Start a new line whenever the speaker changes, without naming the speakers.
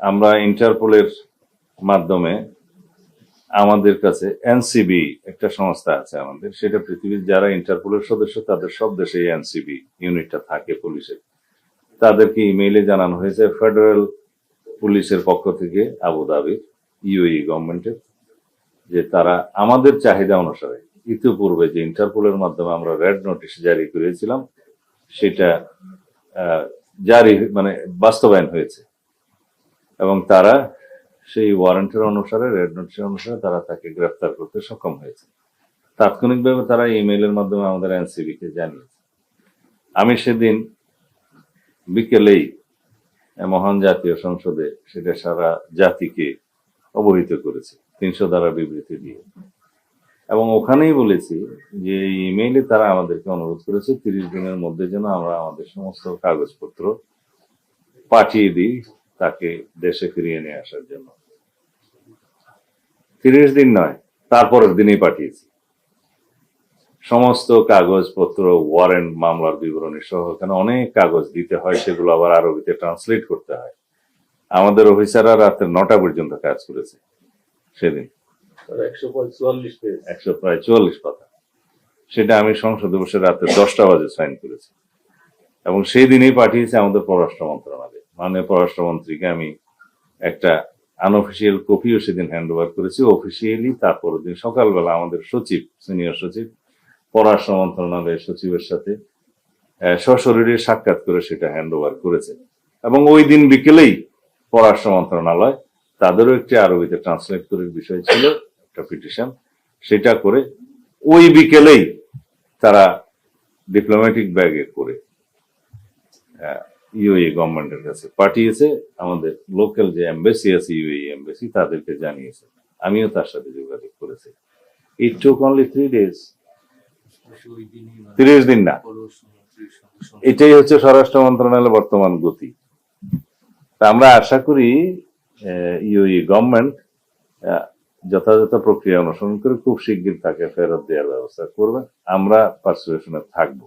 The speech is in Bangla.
আমরা ইন্টারপোলের মাধ্যমে আমাদের কাছে এনসিবি একটা সংস্থা আছে আমাদের, সেটা পৃথিবীর যারা ইন্টারপোলের সদস্য তাদের সব দেশে এনসিবি ইউনিটটা থাকে পুলিশের। তাদেরকে ইমেইলে জানানো হয়েছে ফেডারেল পুলিশের পক্ষ থেকে আবুধাবির ইউএই গভর্নমেন্টের, যে তারা আমাদের চাহিদা অনুসারে ইতিপূর্বে যে ইন্টারপোলের মাধ্যমে আমরা রেড নোটিশ জারি করেছিলাম সেটা জারি মানে বাস্তবায়ন হয়েছে, এবং তারা সেই ওয়ারেন্টের অনুসারে রেড নোটিশের অনুসারে তারা তাকে গ্রেফতার করতে সক্ষম হয়েছে। তাৎক্ষণিকভাবে তারা ইমেইলের মাধ্যমে আমাদের এনসিবি কে জানিয়েছে। আমি সেদিন বিকেলেই মহান জাতীয় সংসদে সেটা সারা জাতিকে অবহিত করেছি 300 ধারা বিবৃতি দিয়ে, এবং ওখানেই বলেছি যে এই ইমেইলে তারা আমাদেরকে অনুরোধ করেছে 30 দিনের মধ্যে যেন আমরা আমাদের সমস্ত কাগজপত্র পাঠিয়ে দিই তাকে দেশে ফিরিয়ে নিয়ে আসার জন্য। 30 দিন নয়, তারপরের দিনেই পাঠিয়েছি সমস্ত কাগজপত্র, ওয়ারেন্ট, মামলার বিবরণী সহ। এখানে অনেক কাগজ দিতে হয়, সেগুলো আবার আরবিতে ট্রান্সলেট করতে হয়। আমাদের অফিসাররা রাতের 9টা পর্যন্ত কাজ করেছে সেদিন, 144 পাতা। সেটা আমি সংসদে বসে রাতে 10টা বাজে সাইন করেছি, এবং সেই দিনেই পাঠিয়েছে আমাদের পররাষ্ট্র মন্ত্রণালয়ে। মাননীয় পররাষ্ট্রমন্ত্রীকে আমি একটা আনঅফিসিয়াল কপিও সেদিন হ্যান্ড ওভার করেছি। অফিসিয়ালি তারপরের দিন সকালবেলা আমাদের সচিব, সিনিয়র সচিব, পররাষ্ট্র মন্ত্রণালয়ের সচিবের সাথে সশরীরে সাক্ষাৎ করে সেটা হ্যান্ড ওভার করেছে, এবং ওই দিন বিকেলেই পররাষ্ট্র মন্ত্রণালয় তাদেরও একটি আরবিতে ট্রান্সলেট করার বিষয় ছিল, একটা পিটিশন, সেটা করে ওই বিকেলেই তারা ডিপ্লোম্যাটিক ব্যাগে করে ইউএই গভর্নমেন্টের কাছে পাঠিয়েছে। আমাদের লোকাল যে এমবাসি আছে, ইউএই এমবাসি, তাদেরকে জানিয়েছে। আমিও তার সাথে যোগাযোগ করেছি। ইট টুক অনলি 3 days, 30 দিন না। এটাই হচ্ছে স্বরাষ্ট্র মন্ত্রণালয়ের বর্তমান গতি। তা আমরা আশা করি ইউএই গভর্নমেন্ট যথাযথ প্রক্রিয়া অনুসরণ করে খুব শিগগির তাকে ফেরত দেওয়ার ব্যবস্থা করবে। আমরা পার্সুয়েশনে থাকবো।